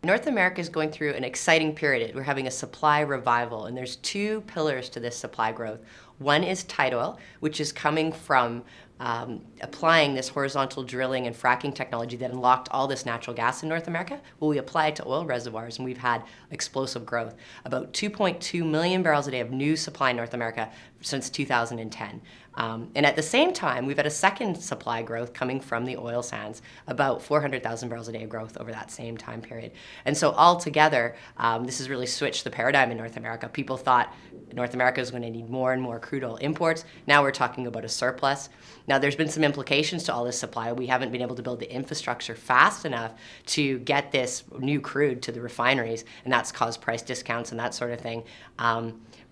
North America is going through an exciting period. We're having a supply revival, and there's two pillars to this supply growth. One is tight oil, which is coming from applying this horizontal drilling and fracking technology that unlocked all this natural gas in North America. Well, we apply it to oil reservoirs, and we've had explosive growth. About 2.2 million barrels a day of new supply in North America since 2010. And at the same time, we've had a second supply growth coming from the oil sands, about 400,000 barrels a day of growth over that same time period. And so altogether, this has really switched the paradigm in North America. People thought North America is going to need more and more crude oil imports. Now we're talking about a surplus. Now there's been some implications to all this supply. We haven't been able to build the infrastructure fast enough to get this new crude to the refineries, and that's caused price discounts and that sort of thing.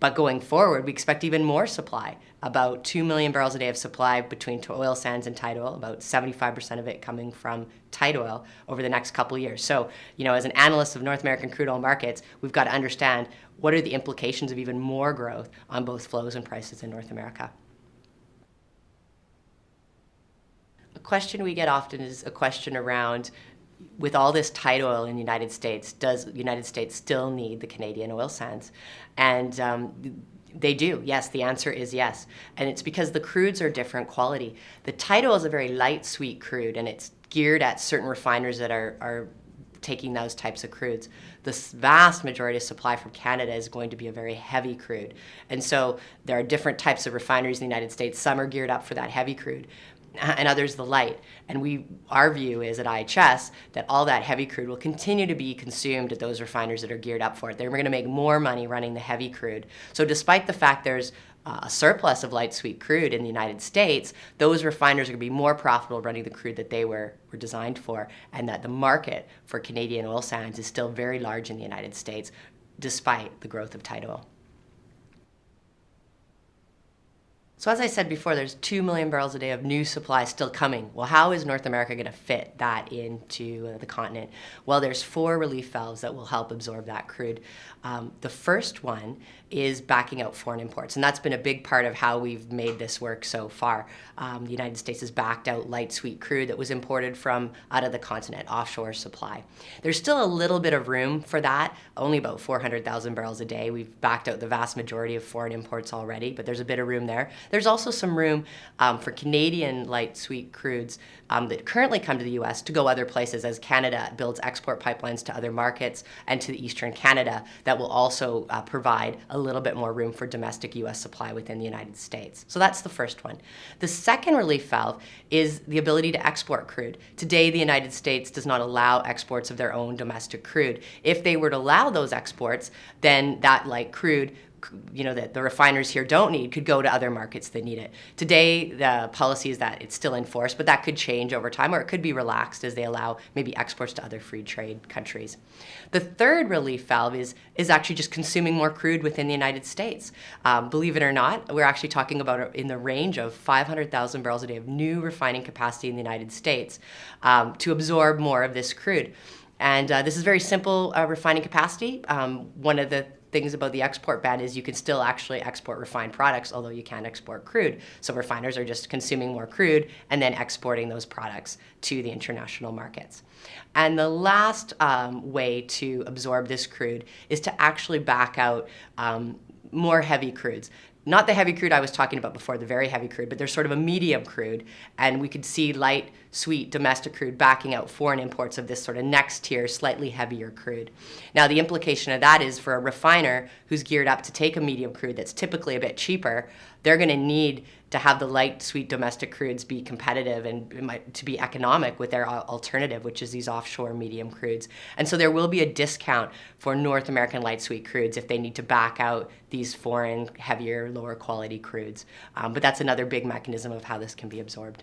But going forward, we expect even more supply, about 2 million barrels a day of supply between oil sands and tight oil, about 75% of it coming from tight oil over the next couple of years. So, as an analyst of North American crude oil markets, we've got to understand what are the implications of even more growth on both flows and prices in North America. A question we get often is a question around, with all this tight oil in the United States, does the United States still need the Canadian oil sands? And they do, yes, the answer is yes. And it's because the crudes are different quality. The tight oil is a very light, sweet crude, and it's geared at certain refiners that are taking those types of crudes. The vast majority of supply from Canada is going to be a very heavy crude. And so there are different types of refineries in the United States. Some are geared up for that heavy crude, and others the light. And our view is at IHS that all that heavy crude will continue to be consumed at those refiners that are geared up for it. They're going to make more money running the heavy crude. So despite the fact there's a surplus of light sweet crude in the United States, those refiners are going to be more profitable running the crude that they were designed for, and that the market for Canadian oil sands is still very large in the United States despite the growth of tight oil. So as I said before, there's 2 million barrels a day of new supply still coming. Well, how is North America going to fit that into the continent? Well, there's 4 relief valves that will help absorb that crude. The first one is backing out foreign imports, and that's been a big part of how we've made this work so far. The United States has backed out light sweet crude that was imported from out of the continent, offshore supply. There's still a little bit of room for that, only about 400,000 barrels a day. We've backed out the vast majority of foreign imports already, but there's a bit of room there. There's also some room for Canadian light sweet crudes that currently come to the US to go other places as Canada builds export pipelines to other markets and to Eastern Canada that will also provide a little bit more room for domestic US supply within the United States. So that's the first one. The second relief valve is the ability to export crude. Today, the United States does not allow exports of their own domestic crude. If they were to allow those exports, then that light crude that the refiners here don't need could go to other markets that need it. Today, the policy is that it's still in force, but that could change over time, or it could be relaxed as they allow maybe exports to other free trade countries. The third relief valve is actually just consuming more crude within the United States. Believe it or not, we're actually talking about in the range of 500,000 barrels a day of new refining capacity in the United States to absorb more of this crude. And this is very simple refining capacity. One of the things about the export ban is you can still actually export refined products, although you can't export crude. So refiners are just consuming more crude and then exporting those products to the international markets. And the last way to absorb this crude is to actually back out more heavy crudes. Not the heavy crude I was talking about before, the very heavy crude, but there's sort of a medium crude, and we could see light, sweet domestic crude backing out foreign imports of this sort of next tier, slightly heavier crude. Now, the implication of that is for a refiner who's geared up to take a medium crude that's typically a bit cheaper, they're going to need to have the light, sweet domestic crudes be competitive and to be economic with their alternative, which is these offshore medium crudes. And so there will be a discount for North American light, sweet crudes if they need to back out these foreign, heavier, lower quality crudes. But that's another big mechanism of how this can be absorbed.